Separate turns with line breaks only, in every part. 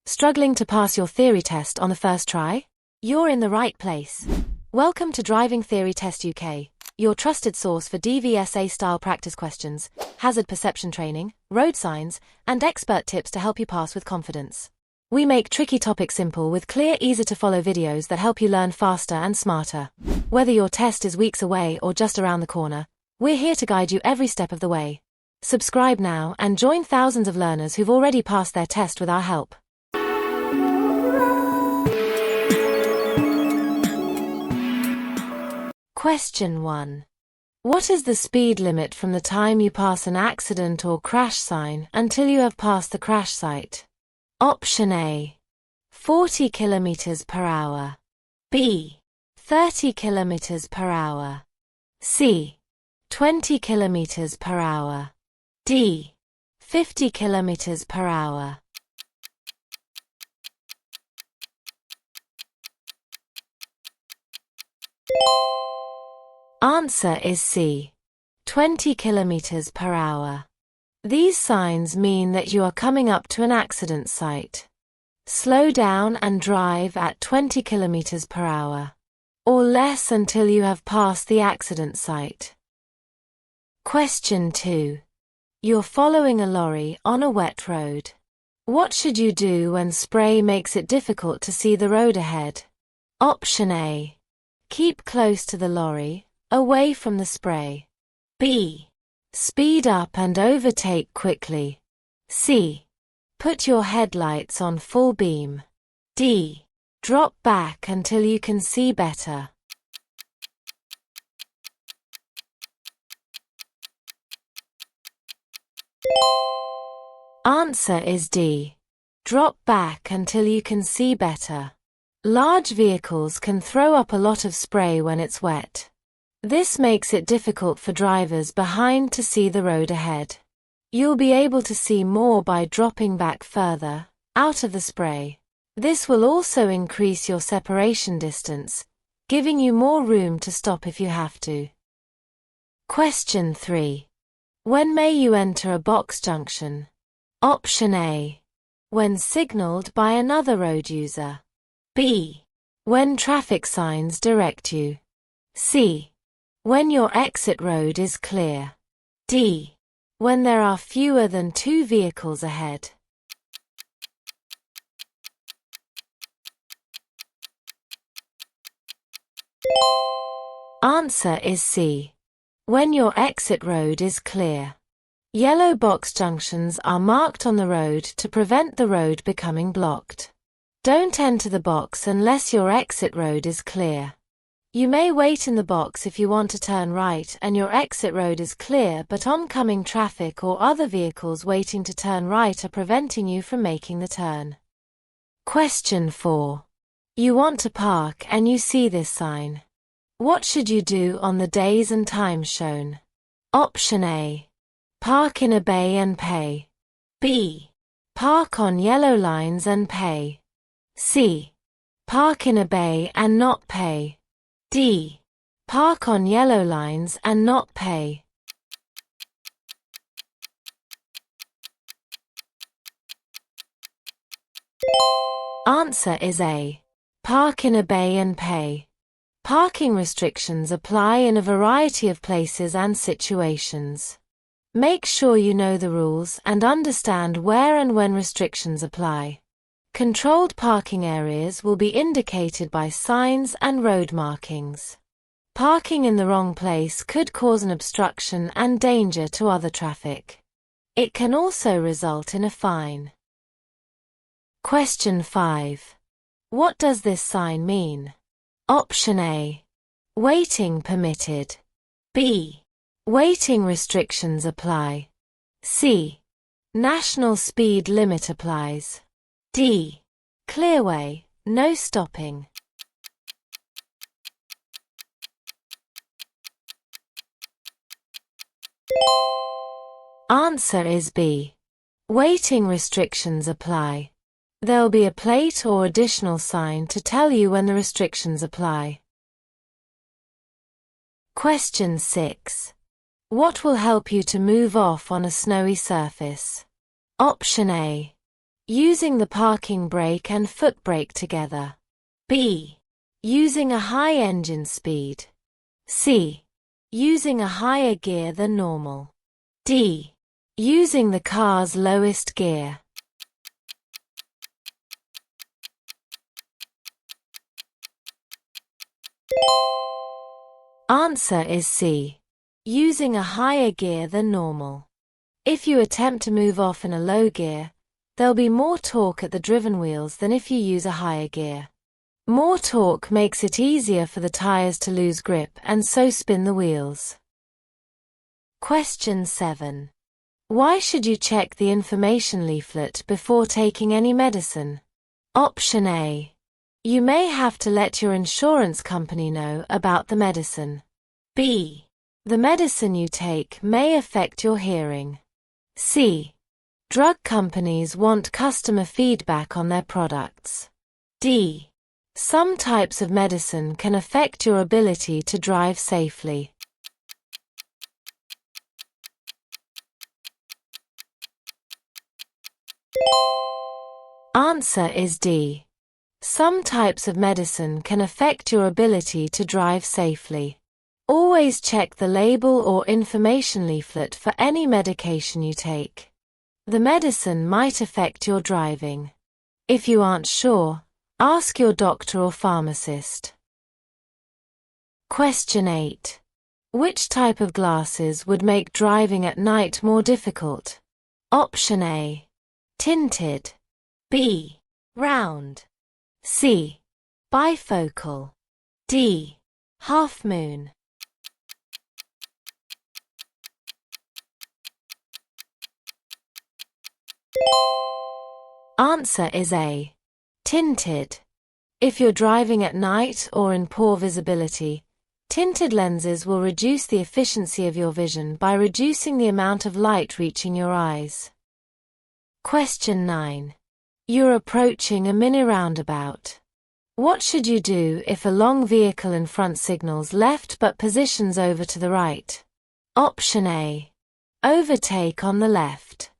Struggling to pass your theory test on the first try? You're in the right place. Welcome to Driving Theory Test UK, your trusted source for DVSA-style practice questions, hazard perception training, road signs, and expert tips to help you pass with confidence. We make tricky topics simple with clear, easy-to-follow videos that help you learn faster and smarter. Whether your test is weeks away or just around the corner, we're here to guide you every step of the way. Subscribe now and join thousands of learners who've already passed their test with our help. Question 1. What is the speed limit from the time you pass an accident or crash sign until you have passed the crash site? Option A. 40 km per hour. B. 30 km per hour. C. 20 km per hour. D. 50 km per hour. Answer is C. 20 km per hour. These signs mean that you are coming up to an accident site. Slow down and drive at 20 km per hour, or less until you have passed the accident site. Question 2. You're following a lorry on a wet road. What should you do when spray makes it difficult to see the road ahead? Option A. Keep close to the lorry, away from the spray. B. Speed up and overtake quickly. C. Put your headlights on full beam. D. Drop back until you can see better. Answer is D. Drop back until you can see better. Large vehicles can throw up a lot of spray when it's wet. This makes it difficult for drivers behind to see the road ahead. You'll be able to see more by dropping back further, out of the spray. This will also increase your separation distance, giving you more room to stop if you have to. Question 3. When may you enter a box junction? Option A. When signaled by another road user. B. When traffic signs direct you. C. When your exit road is clear. D. When there are fewer than 2 vehicles ahead. Answer is C. When your exit road is clear. Yellow box junctions are marked on the road to prevent the road becoming blocked. Don't enter the box unless your exit road is clear. You may wait in the box if you want to turn right and your exit road is clear, but oncoming traffic or other vehicles waiting to turn right are preventing you from making the turn. Question 4. You want to park and you see this sign. What should you do on the days and times shown? Option A. Park in a bay and pay. B. Park on yellow lines and pay. C. Park in a bay and not pay. D. Park on yellow lines and not pay. Answer is A. Park in a bay and pay. Parking restrictions apply in a variety of places and situations. Make sure you know the rules and understand where and when restrictions apply. Controlled parking areas will be indicated by signs and road markings. Parking in the wrong place could cause an obstruction and danger to other traffic. It can also result in a fine. Question 5. What does this sign mean? Option A. Waiting permitted. B. Waiting restrictions apply. C. National speed limit applies. D. Clearway, no stopping. Answer is B. Waiting restrictions apply. There'll be a plate or additional sign to tell you when the restrictions apply. Question 6. What will help you to move off on a snowy surface? Option A. Using the parking brake and foot brake together. B. Using a high engine speed. C. Using a higher gear than normal. D. Using the car's lowest gear. Answer is C. Using a higher gear than normal. If you attempt to move off in a low gear, there'll be more torque at the driven wheels than if you use a higher gear. More torque makes it easier for the tires to lose grip and so spin the wheels. Question 7. Why should you check the information leaflet before taking any medicine? Option A. You may have to let your insurance company know about the medicine. B. The medicine you take may affect your hearing. C. Drug companies want customer feedback on their products. D. Some types of medicine can affect your ability to drive safely. Answer is D. Some types of medicine can affect your ability to drive safely. Always check the label or information leaflet for any medication you take. The medicine might affect your driving. If you aren't sure, ask your doctor or pharmacist. Question 8. Which type of glasses would make driving at night more difficult? Option A. Tinted. B. Round. C. Bifocal. D. Half moon. Answer is A. Tinted. If you're driving at night or in poor visibility, tinted lenses will reduce the efficiency of your vision by reducing the amount of light reaching your eyes. Question 9. You're approaching a mini roundabout. What should you do if a long vehicle in front signals left but positions over to the right? Option A. Overtake on the left.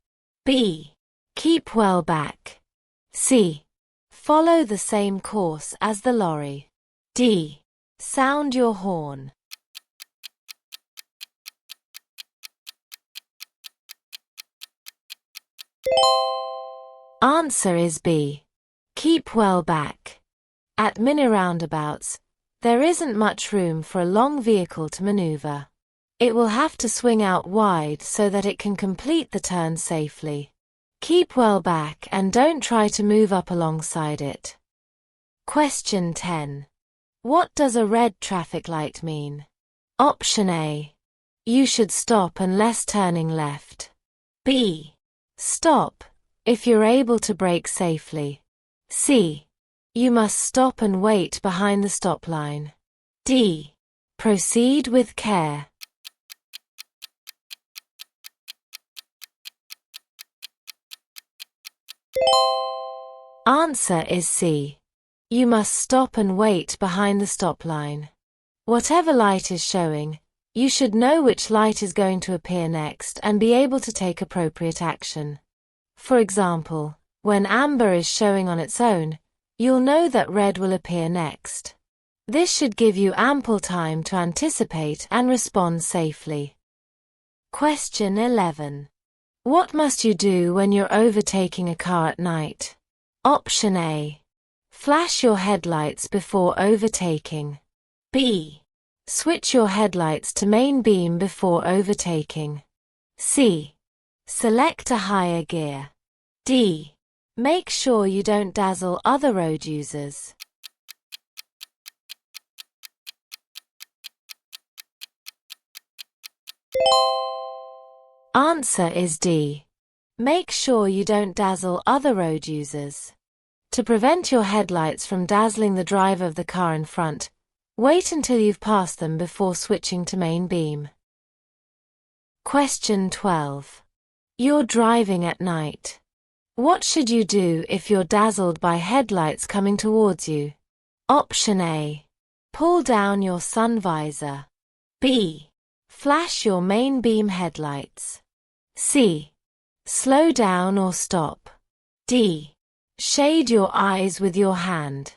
B. Keep well back. C. Follow the same course as the lorry. D. Sound your horn. Answer is B. Keep well back. At mini roundabouts, there isn't much room for a long vehicle to maneuver. It will have to swing out wide so that it can complete the turn safely. Keep well back and don't try to move up alongside it. Question 10. What does a red traffic light mean? Option A. You should stop unless turning left. B. Stop, if you're able to brake safely. C. You must stop and wait behind the stop line. D. Proceed with care. Answer is C. You must stop and wait behind the stop line. Whatever light is showing, you should know which light is going to appear next and be able to take appropriate action. For example, when amber is showing on its own, you'll know that red will appear next. This should give you ample time to anticipate and respond safely. Question 11. What must you do when you're overtaking a car at night? Option A. Flash your headlights before overtaking. B. Switch your headlights to main beam before overtaking. C. Select a higher gear. D. Make sure you don't dazzle other road users. Answer is D. Make sure you don't dazzle other road users. To prevent your headlights from dazzling the driver of the car in front, wait until you've passed them before switching to main beam. Question 12. You're driving at night. What should you do if you're dazzled by headlights coming towards you? Option A. Pull down your sun visor. B. Flash your main beam headlights. C. Slow down or stop. D. Shade your eyes with your hand.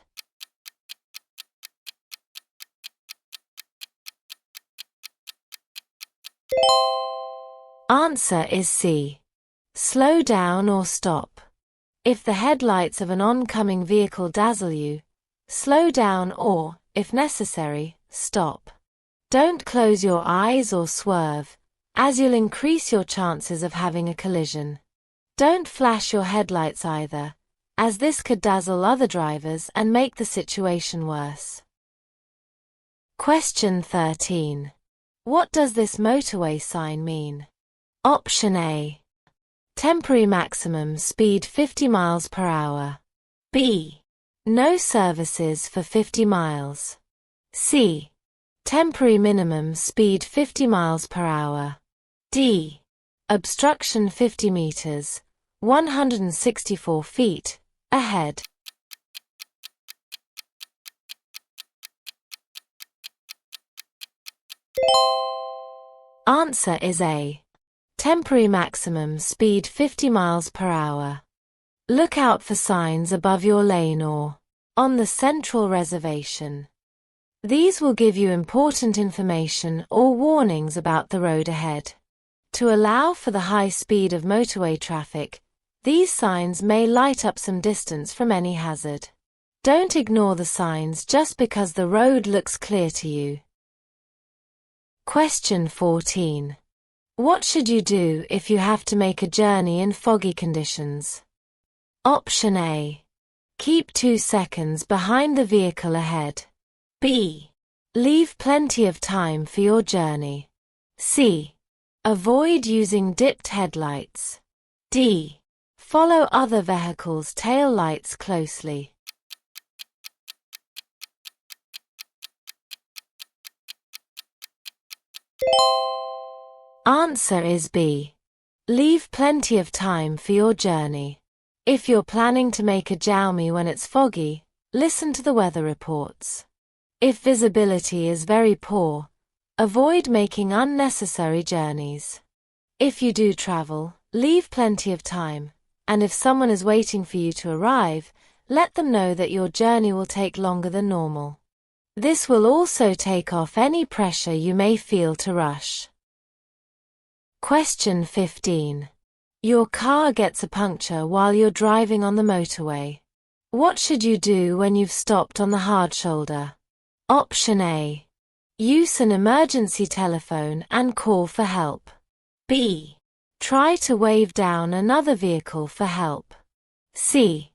Answer is C. Slow down or stop. If the headlights of an oncoming vehicle dazzle you, slow down or, if necessary, stop. Don't close your eyes or swerve, as you'll increase your chances of having a collision. Don't flash your headlights either, as this could dazzle other drivers and make the situation worse. Question 13. What does this motorway sign mean? Option A. Temporary maximum speed 50 miles per hour. B. No services for 50 miles. C. Temporary minimum speed 50 miles per hour. D. Obstruction 50 meters, 164 feet, ahead. Answer is A. Temporary maximum speed 50 miles per hour. Look out for signs above your lane or on the central reservation. These will give you important information or warnings about the road ahead. To allow for the high speed of motorway traffic, these signs may light up some distance from any hazard. Don't ignore the signs just because the road looks clear to you. Question 14. What should you do if you have to make a journey in foggy conditions? Option A. Keep 2 seconds behind the vehicle ahead. B. Leave plenty of time for your journey. C. Avoid using dipped headlights. D. Follow other vehicles' tail lights closely. Answer is B. Leave plenty of time for your journey. If you're planning to make a journey when it's foggy, listen to the weather reports. If visibility is very poor, avoid making unnecessary journeys. If you do travel, leave plenty of time, and if someone is waiting for you to arrive, let them know that your journey will take longer than normal. This will also take off any pressure you may feel to rush. Question 15. Your car gets a puncture while you're driving on the motorway. What should you do when you've stopped on the hard shoulder? Option A. Use an emergency telephone and call for help. B. Try to wave down another vehicle for help. C.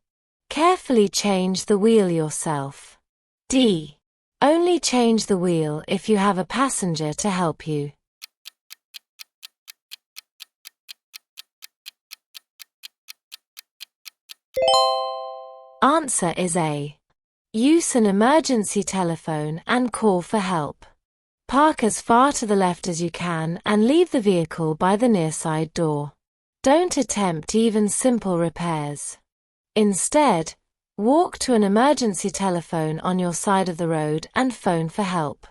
Carefully change the wheel yourself. D. Only change the wheel if you have a passenger to help you. Answer is A. Use an emergency telephone and call for help. Park as far to the left as you can and leave the vehicle by the near side door. Don't attempt even simple repairs. Instead, walk to an emergency telephone on your side of the road and phone for help.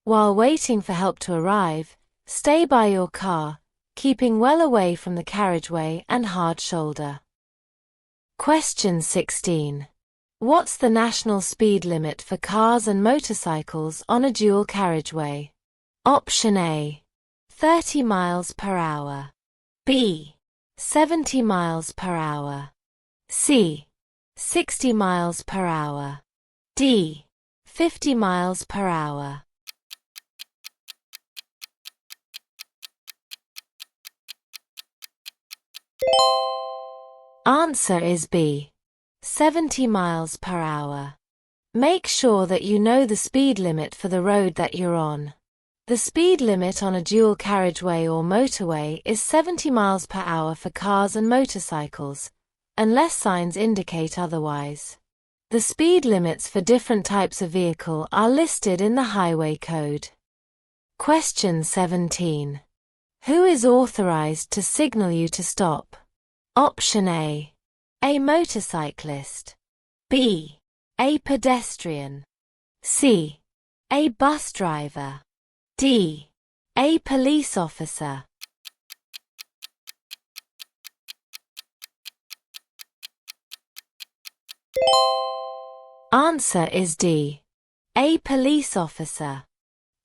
While waiting for help to arrive, stay by your car, keeping well away from the carriageway and hard shoulder. Question 16. What's the national speed limit for cars and motorcycles on a dual carriageway? Option A. 30 miles per hour. B. 70 miles per hour. C. 60 miles per hour. D. 50 miles per hour. Answer is B. 70 miles per hour. Make sure that you know the speed limit for the road that you're on. The speed limit on a dual carriageway or motorway is 70 miles per hour for cars and motorcycles, unless signs indicate otherwise. The speed limits for different types of vehicle are listed in the Highway Code. Question 17. Who is authorized to signal you to stop? Option A. A motorcyclist. B. A pedestrian. C. A bus driver. D. A police officer. Answer is D. A police officer.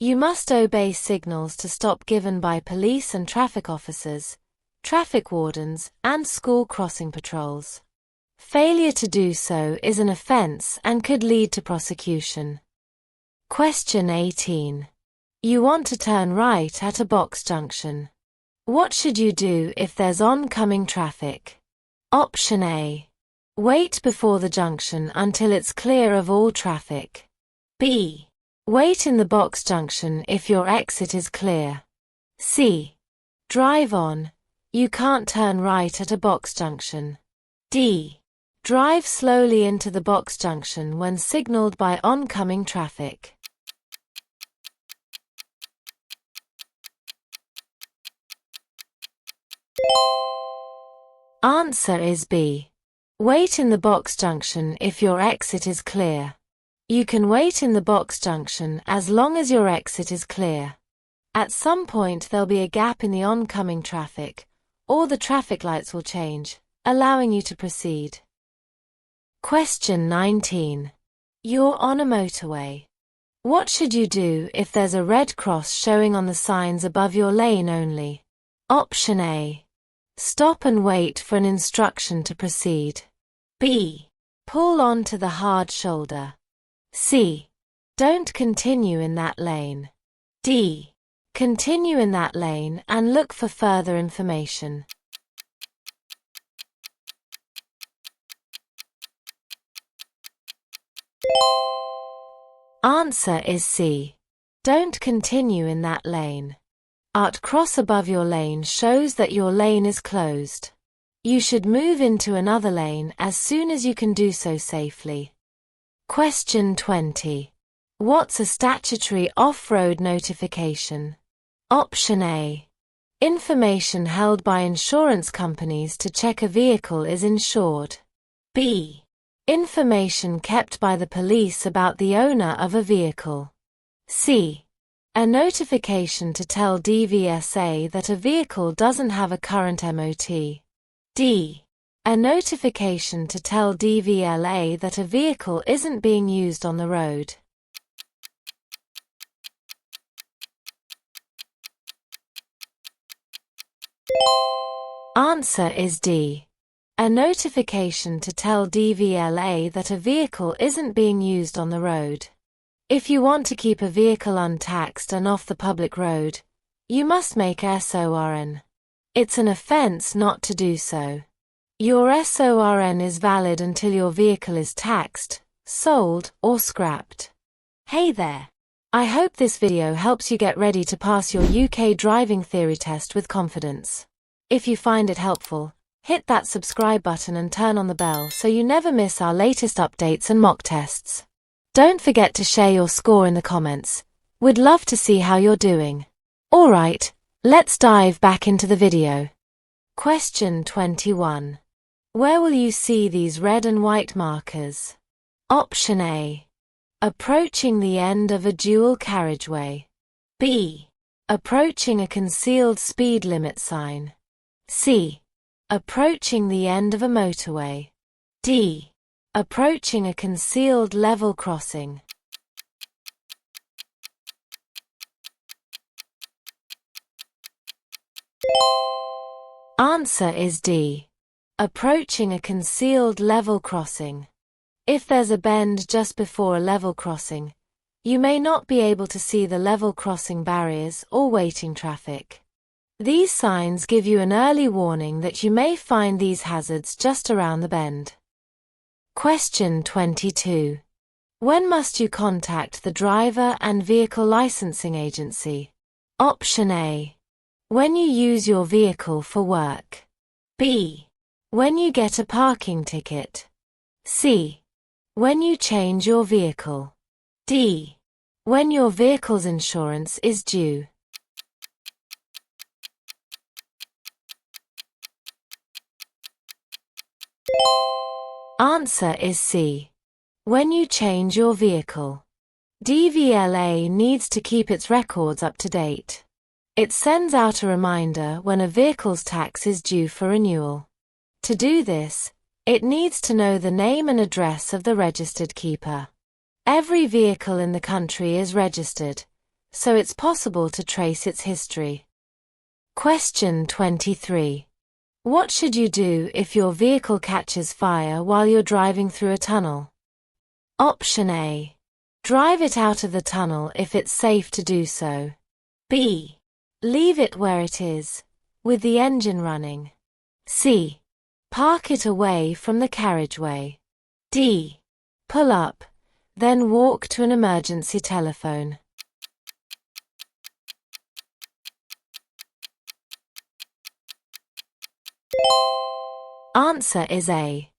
You must obey signals to stop given by police and traffic officers, traffic wardens, and school crossing patrols. Failure to do so is an offense and could lead to prosecution. Question 18. You want to turn right at a box junction. What should you do if there's oncoming traffic? Option A. Wait before the junction until it's clear of all traffic. B. Wait in the box junction if your exit is clear. C. Drive on. You can't turn right at a box junction. D. Drive slowly into the box junction when signaled by oncoming traffic. Answer is B. Wait in the box junction if your exit is clear. You can wait in the box junction as long as your exit is clear. At some point there'll be a gap in the oncoming traffic, or the traffic lights will change, allowing you to proceed. Question 19. You're on a motorway. What should you do if there's a red cross showing on the signs above your lane only? Option A. Stop and wait for an instruction to proceed. B. Pull onto the hard shoulder. C. Don't continue in that lane. D. Continue in that lane and look for further information. Answer is C. Don't continue in that lane. At cross above your lane shows that your lane is closed. You should move into another lane as soon as you can do so safely. Question 20. What's a statutory off-road notification? Option A. Information held by insurance companies to check a vehicle is insured. B. Information kept by the police about the owner of a vehicle. C. A notification to tell DVSA that a vehicle doesn't have a current MOT. D. A notification to tell DVLA that a vehicle isn't being used on the road. Answer is D. A notification to tell DVLA that a vehicle isn't being used on the road. If you want to keep a vehicle untaxed and off the public road, you must make SORN. It's an offense not to do so. Your SORN is valid until your vehicle is taxed, sold, or scrapped. Hey there! I hope this video helps you get ready to pass your UK driving theory test with confidence. If you find it helpful, hit that subscribe button and turn on the bell so you never miss our latest updates and mock tests. Don't forget to share your score in the comments. We'd love to see how you're doing. Alright, let's dive back into the video. Question 21. Where will you see these red and white markers? Option A. Approaching the end of a dual carriageway. B. Approaching a concealed speed limit sign. C. Approaching the end of a motorway. D. Approaching a concealed level crossing. Answer is D. Approaching a concealed level crossing. If there's a bend just before a level crossing, you may not be able to see the level crossing barriers or waiting traffic. These signs give you an early warning that you may find these hazards just around the bend. Question 22. When must you contact the driver and vehicle licensing agency? Option A. When you use your vehicle for work. B. When you get a parking ticket. C. When you change your vehicle. D. When your vehicle's insurance is due. Answer is C. When you change your vehicle. DVLA needs to keep its records up to date. It sends out a reminder when a vehicle's tax is due for renewal. To do this, It needs to know the name and address of the registered keeper. Every vehicle in the country is registered, so it's possible to trace its history. Question 23. What should you do if your vehicle catches fire while you're driving through a tunnel? Option A. Drive it out of the tunnel if it's safe to do so. B. Leave it where it is, with the engine running. C. Park it away from the carriageway. D. Pull up, then walk to an emergency telephone. Answer is A.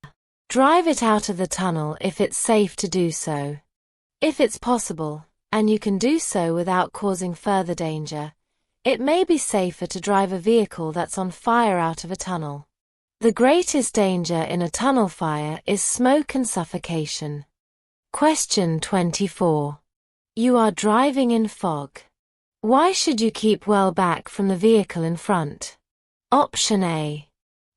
Drive it out of the tunnel if it's safe to do so. If it's possible, and you can do so without causing further danger, it may be safer to drive a vehicle that's on fire out of a tunnel. The greatest danger in a tunnel fire is smoke and suffocation. Question 24. You are driving in fog. Why should you keep well back from the vehicle in front? Option A.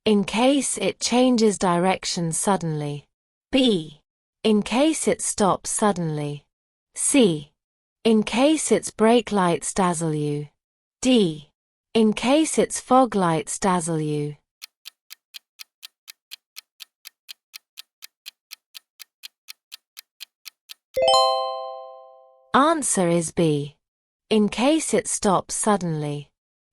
In case it changes direction suddenly. B. In case it stops suddenly. C. In case its brake lights dazzle you. D. In case its fog lights dazzle you. Answer is B. In case it stops suddenly.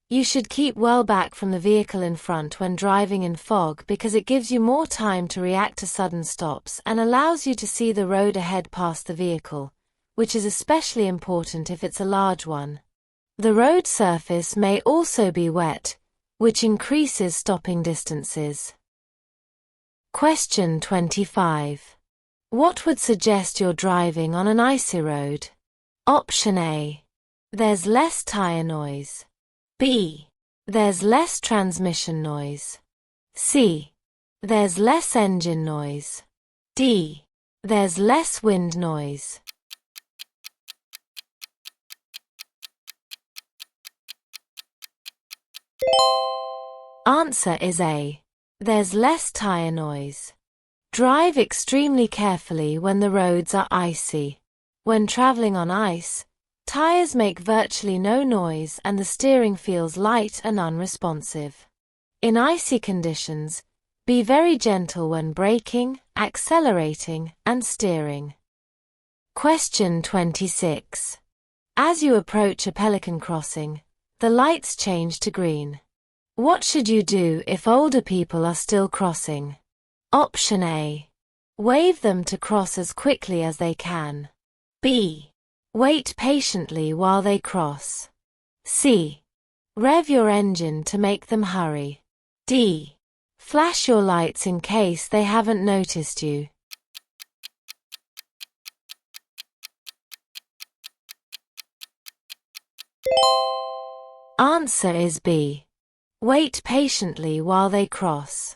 You should keep well back from the vehicle in front when driving in fog because it gives you more time to react to sudden stops and allows you to see the road ahead past the vehicle, which is especially important if it's a large one. The road surface may also be wet, which increases stopping distances. Question 25. What would suggest you're driving on an icy road? Option A. There's less tire noise. B. There's less transmission noise. C. There's less engine noise. D. There's less wind noise. Answer is A. There's less tire noise. Drive extremely carefully when the roads are icy. When traveling on ice, tires make virtually no noise and the steering feels light and unresponsive. In icy conditions, be very gentle when braking, accelerating, and steering. Question 26. As you approach a pelican crossing, the lights change to green. What should you do if older people are still crossing? Option A. Wave them to cross as quickly as they can. B. Wait patiently while they cross. C. Rev your engine to make them hurry. D. Flash your lights in case they haven't noticed you. Answer is B. Wait patiently while they cross.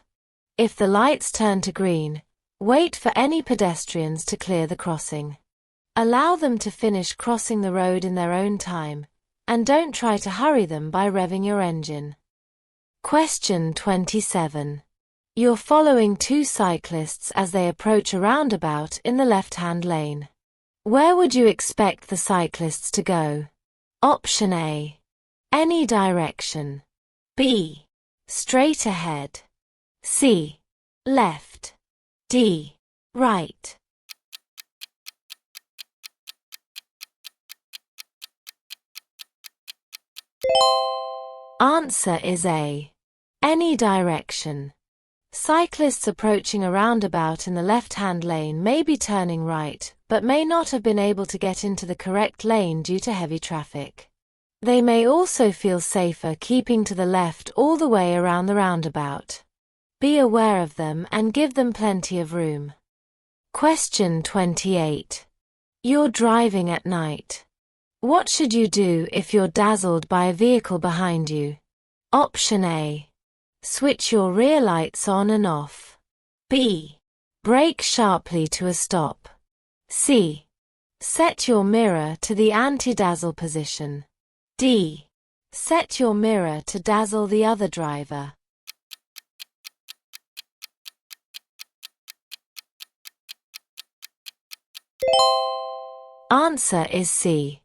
If the lights turn to green, wait for any pedestrians to clear the crossing. Allow them to finish crossing the road in their own time, and don't try to hurry them by revving your engine. Question 27. You're following two cyclists as they approach a roundabout in the left-hand lane. Where would you expect the cyclists to go? Option A. Any direction. B. Straight ahead. C. Left. D. Right. Answer is A. Any direction. Cyclists approaching a roundabout in the left-hand lane may be turning right, but may not have been able to get into the correct lane due to heavy traffic. They may also feel safer keeping to the left all the way around the roundabout. Be aware of them and give them plenty of room. Question 28. You're driving at night. What should you do if you're dazzled by a vehicle behind you? Option A. Switch your rear lights on and off. B. Brake sharply to a stop. C. Set your mirror to the anti-dazzle position. D. Set your mirror to dazzle the other driver. Answer is C.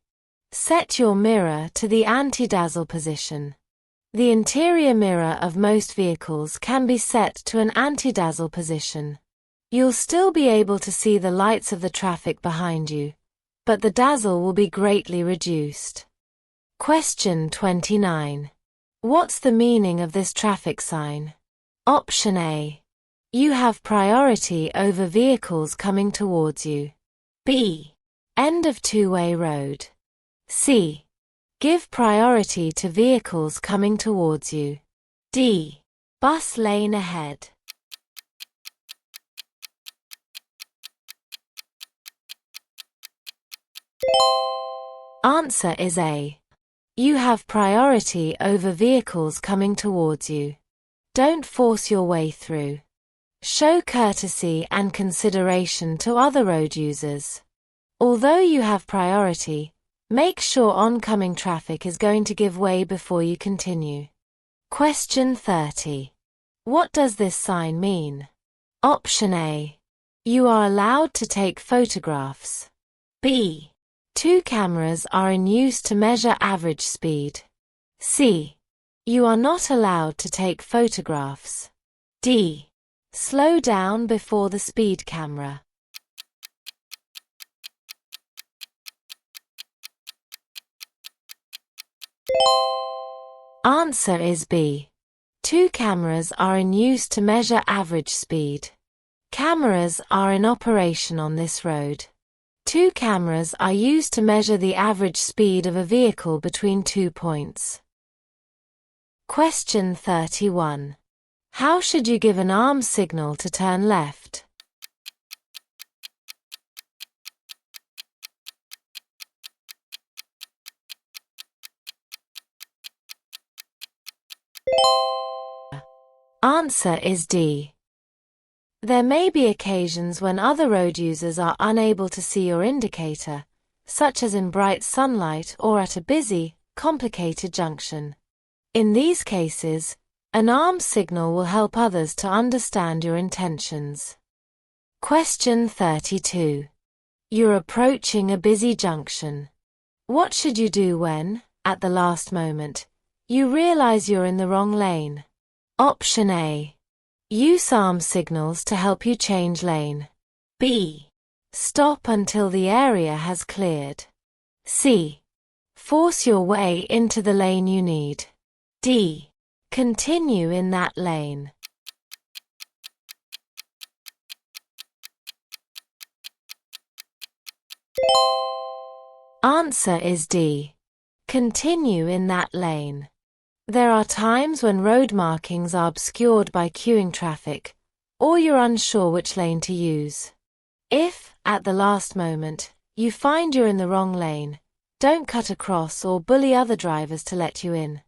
Set your mirror to the anti-dazzle position. The interior mirror of most vehicles can be set to an anti-dazzle position. You'll still be able to see the lights of the traffic behind you, but the dazzle will be greatly reduced. Question 29. What's the meaning of this traffic sign? Option A. You have priority over vehicles coming towards you. B. End of two-way road. C. Give priority to vehicles coming towards you. D. Bus lane ahead. Answer is A. You have priority over vehicles coming towards you. Don't force your way through. Show courtesy and consideration to other road users. Although you have priority, make sure oncoming traffic is going to give way before you continue. Question 30. What does this sign mean? Option A. You are allowed to take photographs. B. Two cameras are in use to measure average speed. C. You are not allowed to take photographs. D. Slow down before the speed camera. Answer is B. Two cameras are in use to measure average speed. Cameras are in operation on this road. Two cameras are used to measure the average speed of a vehicle between 2 points. Question 31. How should you give an arm signal to turn left? Answer is D. There may be occasions when other road users are unable to see your indicator, such as in bright sunlight or at a busy, complicated junction. In these cases, an arm signal will help others to understand your intentions. Question 32. You're approaching a busy junction. What should you do when, at the last moment, you realize you're in the wrong lane? Option A. Use arm signals to help you change lane. B. Stop until the area has cleared. C. Force your way into the lane you need. D. Continue in that lane. Answer is D. Continue in that lane. There are times when road markings are obscured by queuing traffic, or you're unsure which lane to use. If, at the last moment, you find you're in the wrong lane, don't cut across or bully other drivers to let you in.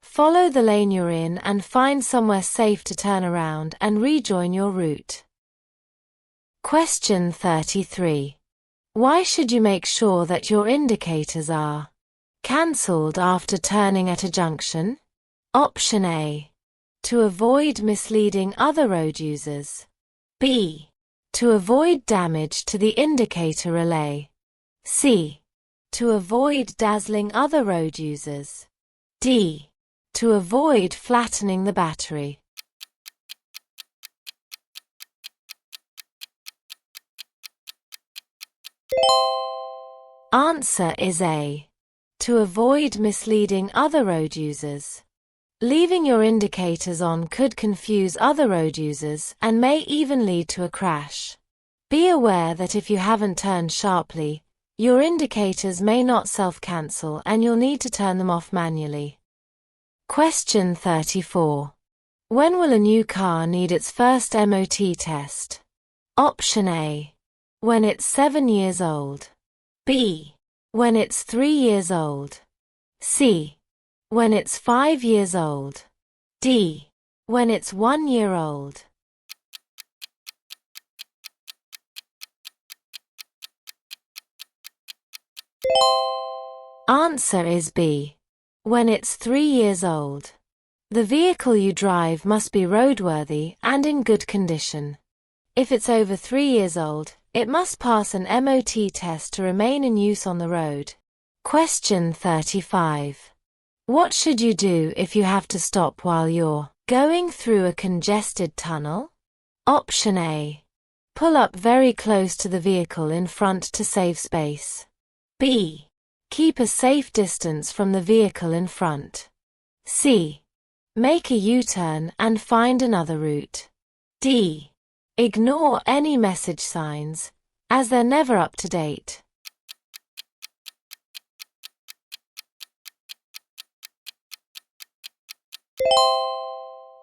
Follow the lane you're in and find somewhere safe to turn around and rejoin your route. Question 33. Why should you make sure that your indicators are cancelled after turning at a junction? Option A. To avoid misleading other road users. B. To avoid damage to the indicator relay. C. To avoid dazzling other road users. D. To avoid flattening the battery. Answer is A. To avoid misleading other road users. Leaving your indicators on could confuse other road users and may even lead to a crash. Be aware that if you haven't turned sharply, your indicators may not self-cancel and you'll need to turn them off manually. Question 34. When will a new car need its first MOT test? Option A. When it's 7 years old. B. When it's 3 years old. C. When it's 5 years old. D. When it's 1 year old. Answer is B. When it's 3 years old. The vehicle you drive must be roadworthy and in good condition. If it's over 3 years old, It must pass an MOT test to remain in use on the road. Question 35. What should you do if you have to stop while you're going through a congested tunnel? Option A. Pull up very close to the vehicle in front to save space. B. Keep a safe distance from the vehicle in front. C. Make a U-turn and find another route. D. Ignore any message signs, as they're never up to date.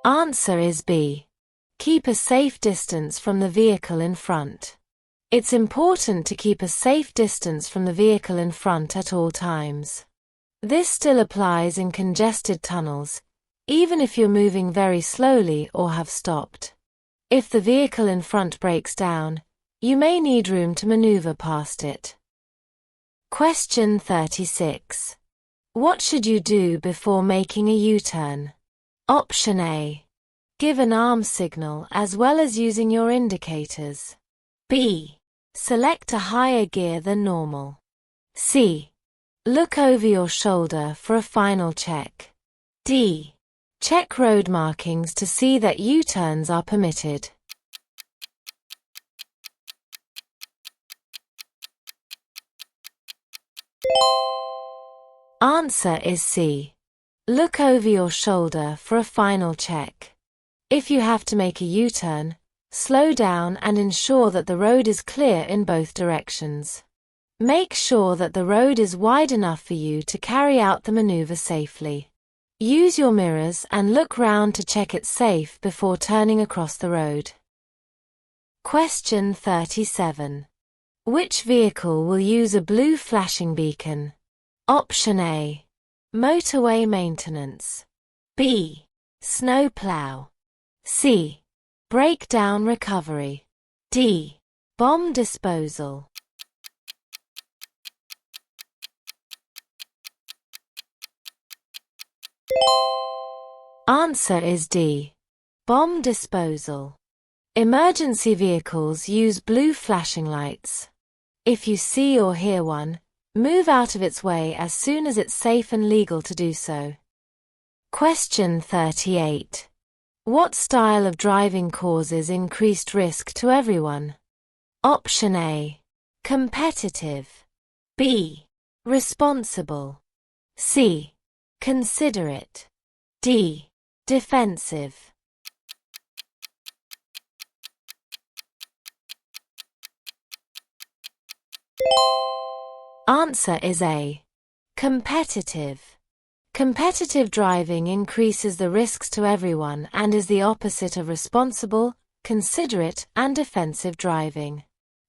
Answer is B. Keep a safe distance from the vehicle in front. It's important to keep a safe distance from the vehicle in front at all times. This still applies in congested tunnels, even if you're moving very slowly or have stopped. If the vehicle in front breaks down, you may need room to maneuver past it. Question 36. What should you do before making a U-turn? Option A. Give an arm signal as well as using your indicators. B. Select a higher gear than normal. C. Look over your shoulder for a final check. D. Check road markings to see that U-turns are permitted. Answer is C. Look over your shoulder for a final check. If you have to make a U-turn, slow down and ensure that the road is clear in both directions. Make sure that the road is wide enough for you to carry out the maneuver safely. Use your mirrors and look round to check it's safe before turning across the road. Question 37. Which vehicle will use a blue flashing beacon? Option A. Motorway maintenance. B. Snow plow. C. Breakdown recovery. D. Bomb disposal. Answer is D. Bomb disposal. Emergency vehicles use blue flashing lights. If you see or hear one, move out of its way as soon as it's safe and legal to do so. Question 38. What style of driving causes increased risk to everyone? Option A. Competitive. B. Responsible. C. Considerate. D. Defensive. Answer is A. Competitive. Competitive driving increases the risks to everyone and is the opposite of responsible, considerate, and defensive driving.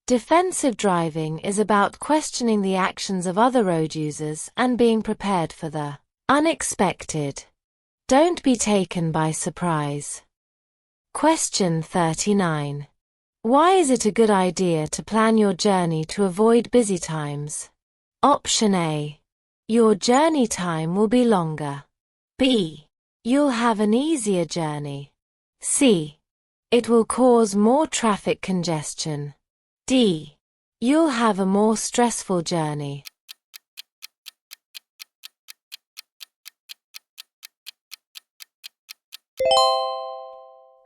Defensive driving is about questioning the actions of other road users and being prepared for the unexpected. Don't be taken by surprise. Question 39. Why is it a good idea to plan your journey to avoid busy times? Option A. Your journey time will be longer. B. You'll have an easier journey. C. It will cause more traffic congestion. D. You'll have a more stressful journey.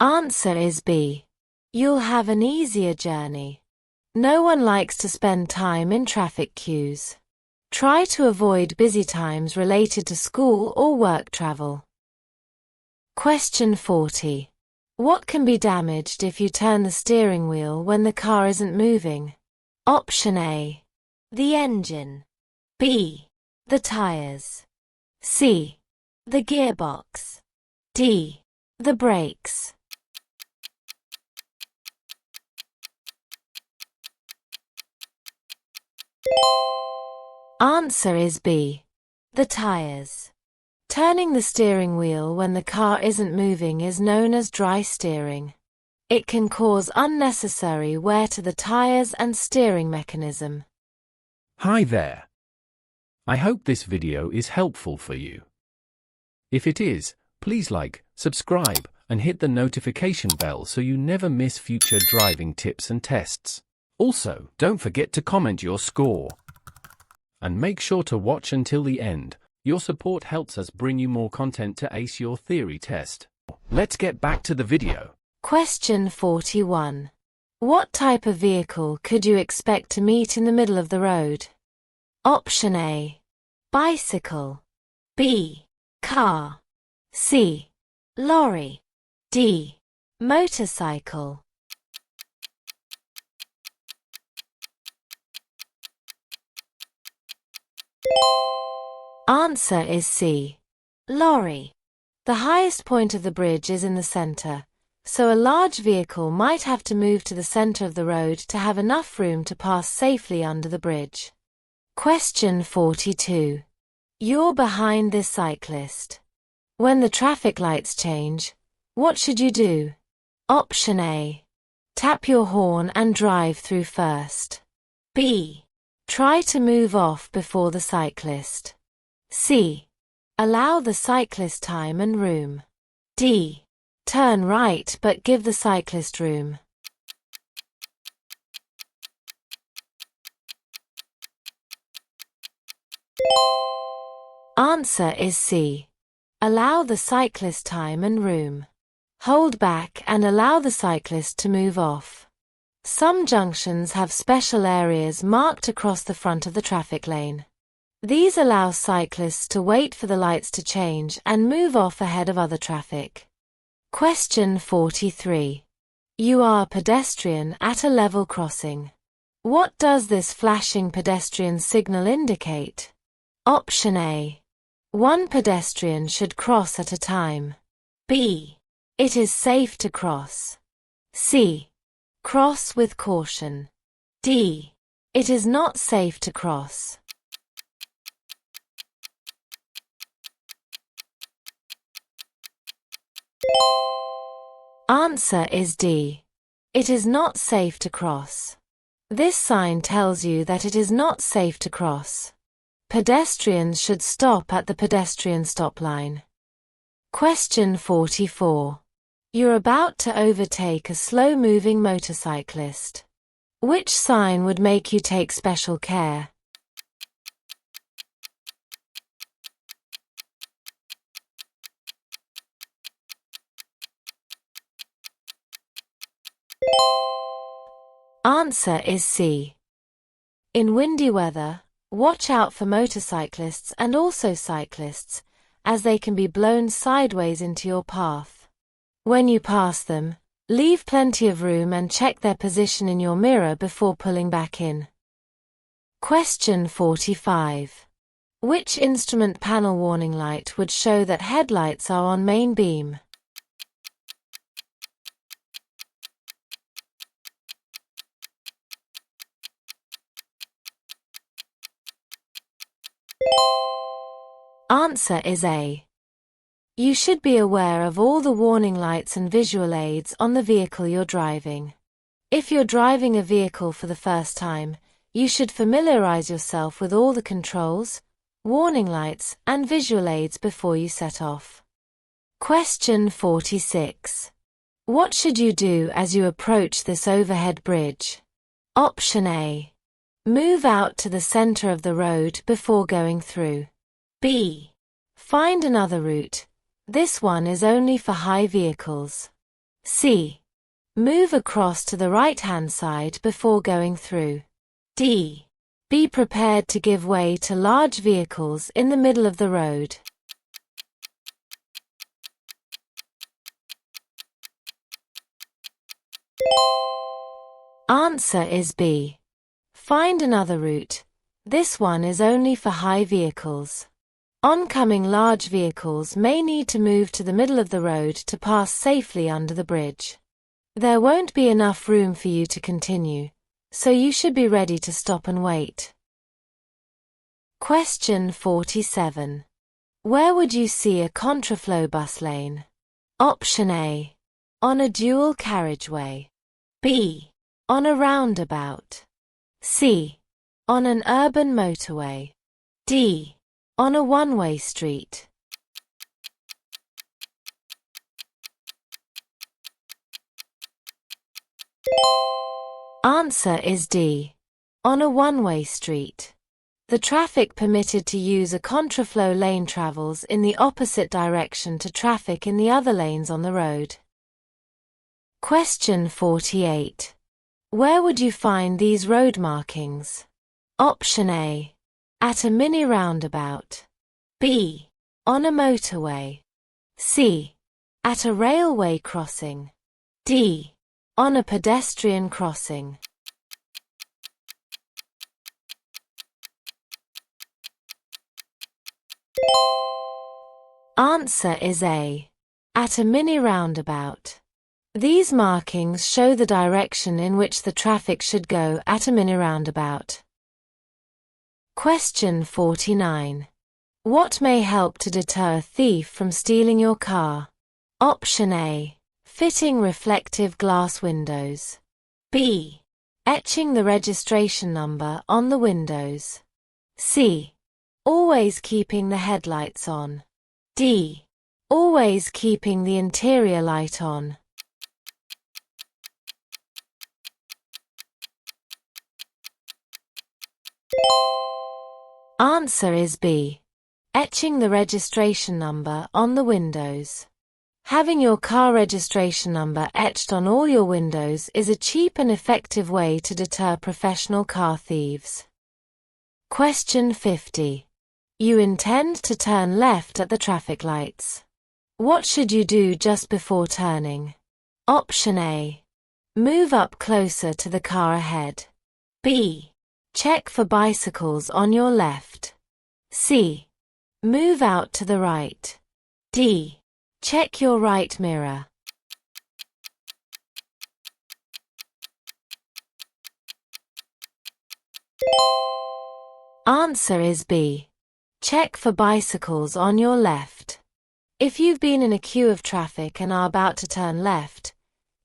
Answer is B. You'll have an easier journey. No one likes to spend time in traffic queues. Try to avoid busy times related to school or work travel. Question 40. What can be damaged if you turn the steering wheel when the car isn't moving? Option A. The engine. B. The tires. C. The gearbox. D. The brakes. Answer is B. The tires. Turning the steering wheel when the car isn't moving is known as dry steering. It can cause unnecessary wear to the tires and steering mechanism.
Hi there. I hope this video is helpful for you. If it is, please like, subscribe, and hit the notification bell so you never miss future driving tips and tests. Also, don't forget to comment your score. And make sure to watch until the end. Your support helps us bring you more content to ace your theory test. Let's get back to the video.
Question 41. What type of vehicle could you expect to meet in the middle of the road? Option A. Bicycle. B. Car. C. Lorry. D. Motorcycle. Answer is C. Lorry. The highest point of the bridge is in the center, so a large vehicle might have to move to the center of the road to have enough room to pass safely under the bridge. Question 42. You're behind this cyclist. When the traffic lights change, what should you do? Option A. Tap your horn and drive through first. B. Try to move off before the cyclist. C. Allow the cyclist time and room. D. Turn right but give the cyclist room. Answer is C. Allow the cyclist time and room. Hold back and allow the cyclist to move off. Some junctions have special areas marked across the front of the traffic lane. These allow cyclists to wait for the lights to change and move off ahead of other traffic. Question 43. You are a pedestrian at a level crossing. What does this flashing pedestrian signal indicate? Option A. One pedestrian should cross at a time. B. It is safe to cross. C. Cross with caution. D. It is not safe to cross. Answer is D. It is not safe to cross. This sign tells you that it is not safe to cross. Pedestrians should stop at the pedestrian stop line. Question 44. You're about to overtake a slow-moving motorcyclist. Which sign would make you take special care? Answer is C. In windy weather, watch out for motorcyclists and also cyclists, as they can be blown sideways into your path. When you pass them, leave plenty of room and check their position in your mirror before pulling back in. Question 45. Which instrument panel warning light would show that headlights are on main beam? Answer is A. You should be aware of all the warning lights and visual aids on the vehicle you're driving. If you're driving a vehicle for the first time, you should familiarize yourself with all the controls, warning lights, and visual aids before you set off. Question 46. What should you do as you approach this overhead bridge? Option A. Move out to the center of the road before going through. B. Find another route. This one is only for high vehicles. C. Move across to the right-hand side before going through. D. Be prepared to give way to large vehicles in the middle of the road. Answer is B. Find another route. This one is only for high vehicles. Oncoming large vehicles may need to move to the middle of the road to pass safely under the bridge. There won't be enough room for you to continue, so you should be ready to stop and wait. Question 47. Where would you see a contraflow bus lane? Option A. On a dual carriageway. B. On a roundabout. C. On an urban motorway. D. On a one-way street. Answer is D. On a one-way street. The traffic permitted to use a contraflow lane travels in the opposite direction to traffic in the other lanes on the road. Question 48. Where would you find these road markings? Option A. At a mini roundabout. B. On a motorway. C. At a railway crossing. D. On a pedestrian crossing. Answer is A. At a mini roundabout. These markings show the direction in which the traffic should go at a mini roundabout. Question 49. What may help to deter a thief from stealing your car? Option A. Fitting reflective glass windows. B. Etching the registration number on the windows. C. Always keeping the headlights on. D. Always keeping the interior light on. Answer is B. Etching the registration number on the windows. Having your car registration number etched on all your windows is a cheap and effective way to deter professional car thieves. Question 50. You intend to turn left at the traffic lights. What should you do just before turning? Option A. Move up closer to the car ahead. B. Check for bicycles on your left. C. Move out to the right. D. Check your right mirror. Answer is B. Check for bicycles on your left. If you've been in a queue of traffic and are about to turn left,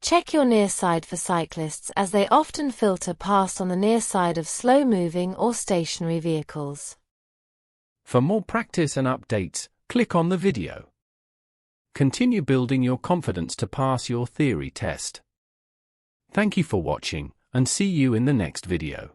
check your near side for cyclists as they often filter past on the near side of slow-moving or stationary vehicles.
For more practice and updates, click on the video. Continue building your confidence to pass your theory test. Thank you for watching, and see you in the next video.